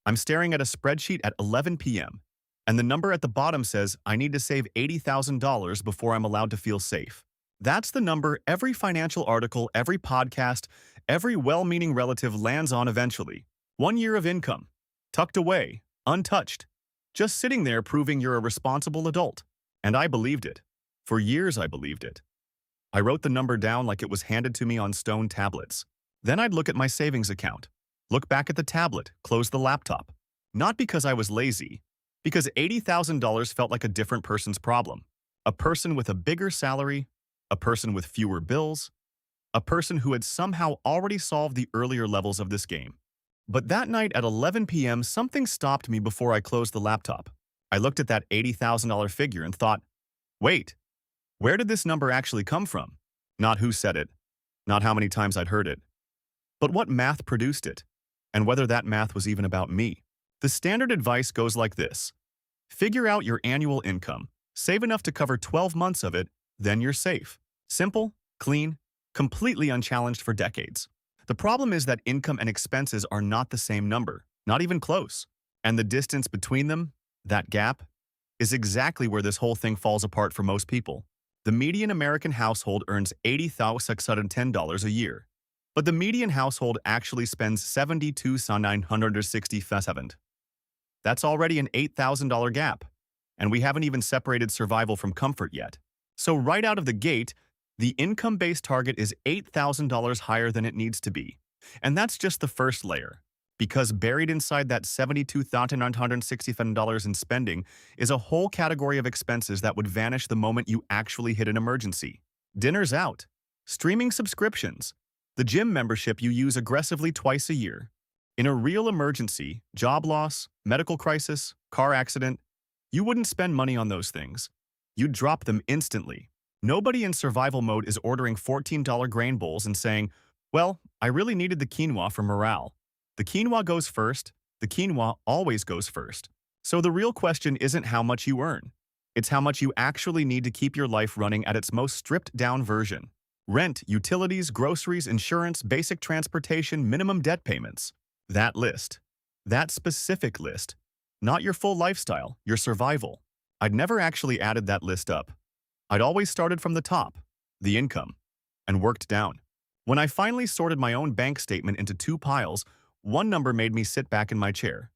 I'm staring at a spreadsheet at 11 p.m., and the number at the bottom says I need to save $80,000 before I'm allowed to feel safe. That's the number every financial article, every podcast, every well-meaning relative lands on eventually. 1 year of income, tucked away, untouched, just sitting there proving you're a responsible adult. And I believed it. For years I believed it. I wrote the number down like it was handed to me on stone tablets. Then I'd look at my savings account, look back at the tablet, close the laptop. Not because I was lazy, because $80,000 felt like a different person's problem. A person with a bigger salary, a person with fewer bills, a person who had somehow already solved the earlier levels of this game. But that night at 11 p.m., something stopped me before I closed the laptop. I looked at that $80,000 figure and thought, wait, where did this number actually come from? Not who said it, not how many times I'd heard it, but what math produced it, and whether that math was even about me. The standard advice goes like this. Figure out your annual income, save enough to cover 12 months of it, then you're safe. Simple, clean, completely unchallenged for decades. The problem is that income and expenses are not the same number, not even close. And the distance between them, that gap, is exactly where this whole thing falls apart for most people. The median American household earns $80,610 a year, but the median household actually spends $72,967. That's already an $8,000 gap, and we haven't even separated survival from comfort yet. So right out of the gate, the income-based target is $8,000 higher than it needs to be. And that's just the first layer, because buried inside that $72,967 in spending is a whole category of expenses that would vanish the moment you actually hit an emergency. Dinners out, streaming subscriptions, the gym membership you use aggressively twice a year. In a real emergency, job loss, medical crisis, car accident, you wouldn't spend money on those things. You'd drop them instantly. Nobody in survival mode is ordering $14 grain bowls and saying, well, I really needed the quinoa for morale. The quinoa goes first. The quinoa always goes first. So the real question isn't how much you earn. It's how much you actually need to keep your life running at its most stripped-down version. Rent, utilities, groceries, insurance, basic transportation, minimum debt payments. That list. That specific list. Not your full lifestyle, your survival. I'd never actually added that list up. I'd always started from the top, the income, and worked down. When I finally sorted my own bank statement into two piles, one number made me sit back in my chair.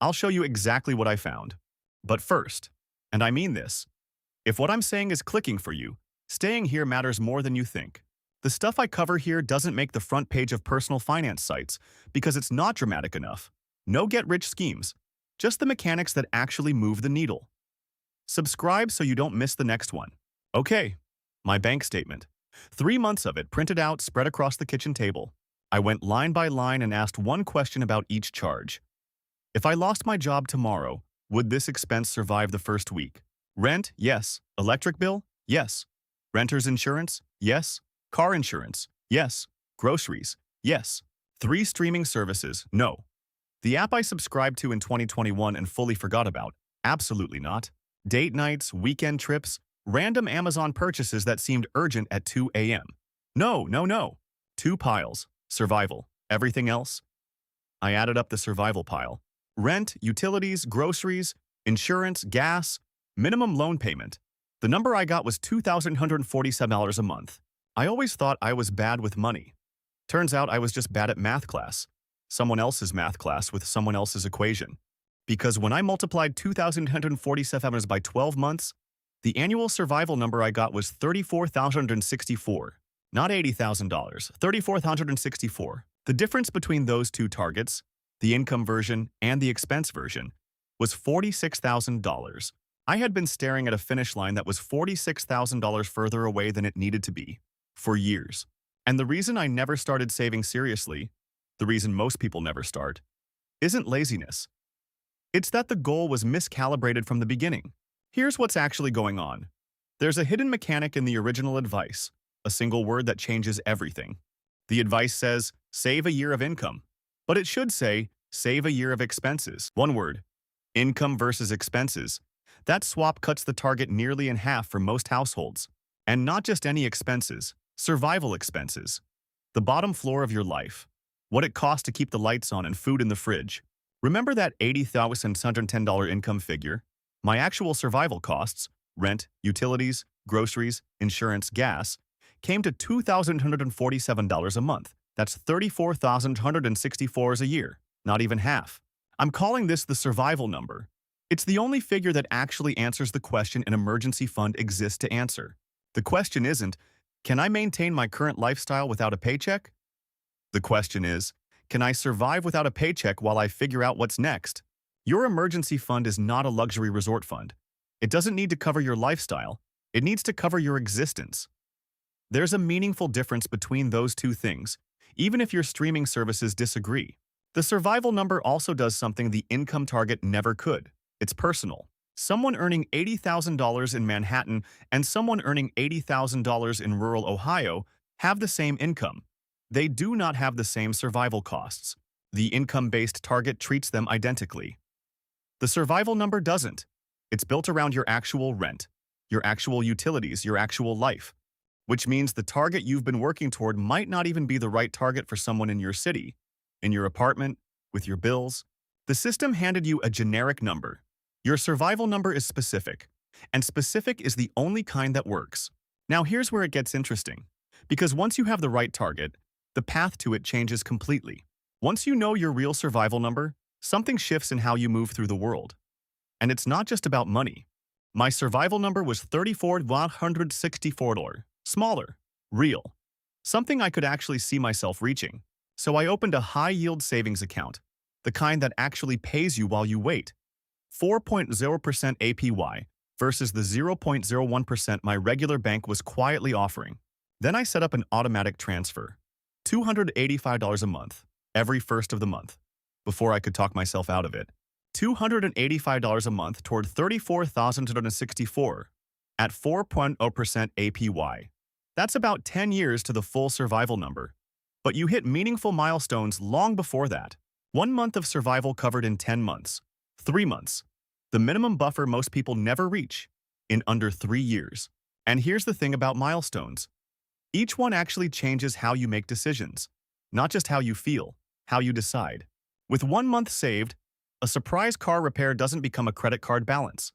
I'll show you exactly what I found. But first, and I mean this, if what I'm saying is clicking for you, staying here matters more than you think. The stuff I cover here doesn't make the front page of personal finance sites because it's not dramatic enough. No get-rich schemes, just the mechanics that actually move the needle. Subscribe so you don't miss the next one. Okay, my bank statement. 3 months of it printed out, spread across the kitchen table. I went line by line and asked one question about each charge. If I lost my job tomorrow, would this expense survive the first week? Rent? Yes. Electric bill? Yes. Renter's insurance? Yes. Car insurance? Yes. Groceries? Yes. 3 streaming services? No. The app I subscribed to in 2021 and fully forgot about? Absolutely not. Date nights, weekend trips, random Amazon purchases that seemed urgent at 2 a.m. No, no, no. 2 piles. Survival. Everything else? I added up the survival pile. Rent, utilities, groceries, insurance, gas, minimum loan payment. The number I got was $2,147 a month. I always thought I was bad with money. Turns out I was just bad at math class. Someone else's math class with someone else's equation. Because when I multiplied $2,147 by 12 months, the annual survival number I got was $34,064. Not $80,000, $34,064. The difference between those two targets, the income version and the expense version, was $46,000. I had been staring at a finish line that was $46,000 further away than it needed to be, for years. And the reason I never started saving seriously, the reason most people never start, isn't laziness. It's that the goal was miscalibrated from the beginning. Here's what's actually going on. There's a hidden mechanic in the original advice, a single word that changes everything. The advice says, save a year of income. But it should say, save a year of expenses. One word, income versus expenses. That swap cuts the target nearly in half for most households. And not just any expenses, survival expenses. The bottom floor of your life. What it costs to keep the lights on and food in the fridge. Remember that $80,610 income figure? My actual survival costs, rent, utilities, groceries, insurance, gas, came to $2,147 a month. That's $34,164 a year, not even half. I'm calling this the survival number. It's the only figure that actually answers the question an emergency fund exists to answer. The question isn't, can I maintain my current lifestyle without a paycheck? The question is, can I survive without a paycheck while I figure out what's next? Your emergency fund is not a luxury resort fund. It doesn't need to cover your lifestyle. It needs to cover your existence. There's a meaningful difference between those two things, even if your streaming services disagree. The survival number also does something the income target never could. It's personal. Someone earning $80,000 in Manhattan and someone earning $80,000 in rural Ohio have the same income. They do not have the same survival costs. The income-based target treats them identically. The survival number doesn't. It's built around your actual rent, your actual utilities, your actual life, which means the target you've been working toward might not even be the right target for someone in your city, in your apartment, with your bills. The system handed you a generic number. Your survival number is specific, and specific is the only kind that works. Now here's where it gets interesting, because once you have the right target, the path to it changes completely. Once you know your real survival number, something shifts in how you move through the world. And it's not just about money. My survival number was $34,164. Smaller. Real. Something I could actually see myself reaching. So I opened a high-yield savings account, the kind that actually pays you while you wait. 4.0% APY versus the 0.01% my regular bank was quietly offering. Then I set up an automatic transfer. $285 a month, every first of the month, before I could talk myself out of it. $285 a month toward $34,264 at 4.0% APY. That's about 10 years to the full survival number. But you hit meaningful milestones long before that. 1 month of survival covered in 10 months. 3 months. The minimum buffer most people never reach, in under 3 years. And here's the thing about milestones. Each one actually changes how you make decisions, not just how you feel, how you decide. With 1 month saved, a surprise car repair doesn't become a credit card balance.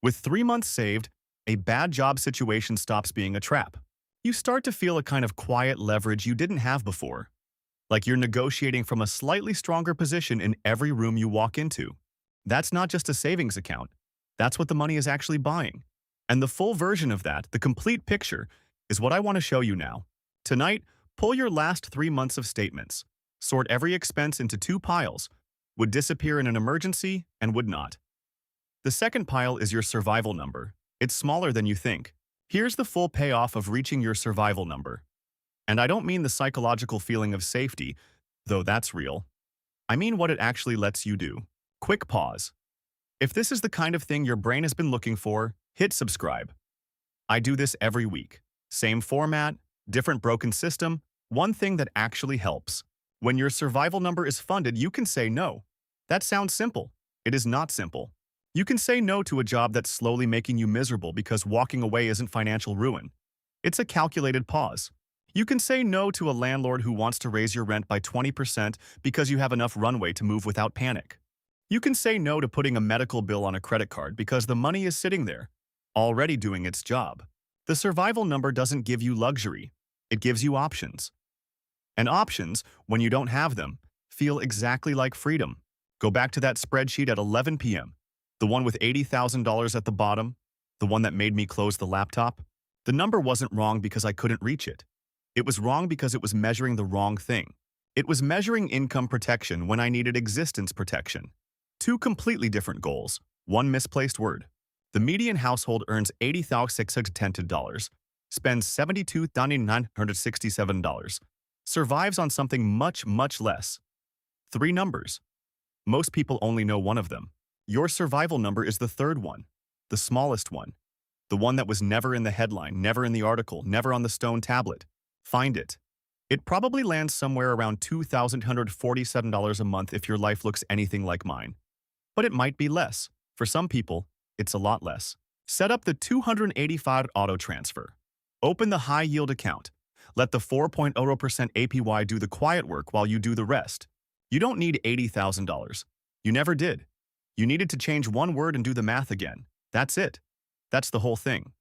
With 3 months saved, a bad job situation stops being a trap. You start to feel a kind of quiet leverage you didn't have before, like you're negotiating from a slightly stronger position in every room you walk into. That's not just a savings account. That's what the money is actually buying. And the full version of that, the complete picture, is what I want to show you now. Tonight, pull your last 3 months of statements. Sort every expense into 2 piles, would disappear in an emergency and would not. The second pile is your survival number. It's smaller than you think. Here's the full payoff of reaching your survival number. And I don't mean the psychological feeling of safety, though that's real. I mean what it actually lets you do. Quick pause. If this is the kind of thing your brain has been looking for, hit subscribe. I do this every week. Same format, different broken system, one thing that actually helps. When your survival number is funded, you can say no. That sounds simple. It is not simple. You can say no to a job that's slowly making you miserable because walking away isn't financial ruin. It's a calculated pause. You can say no to a landlord who wants to raise your rent by 20% because you have enough runway to move without panic. You can say no to putting a medical bill on a credit card because the money is sitting there, already doing its job. The survival number doesn't give you luxury. It gives you options. And options, when you don't have them, feel exactly like freedom. Go back to that spreadsheet at 11 p.m. The one with $80,000 at the bottom, the one that made me close the laptop. The number wasn't wrong because I couldn't reach it. It was wrong because it was measuring the wrong thing. It was measuring income protection when I needed existence protection. 2 completely different goals, 1 misplaced word. The median household earns $80,610, spends $72,967, survives on something much, much less. 3 numbers. Most people only know one of them. Your survival number is the third one, the smallest one, the one that was never in the headline, never in the article, never on the stone tablet. Find it. It probably lands somewhere around $2,147 a month if your life looks anything like mine. But it might be less. For some people, it's a lot less. Set up the 285 auto transfer. Open the high-yield account. Let the 4.0% APY do the quiet work while you do the rest. You don't need $80,000. You never did. You needed to change one word and do the math again. That's it. That's the whole thing.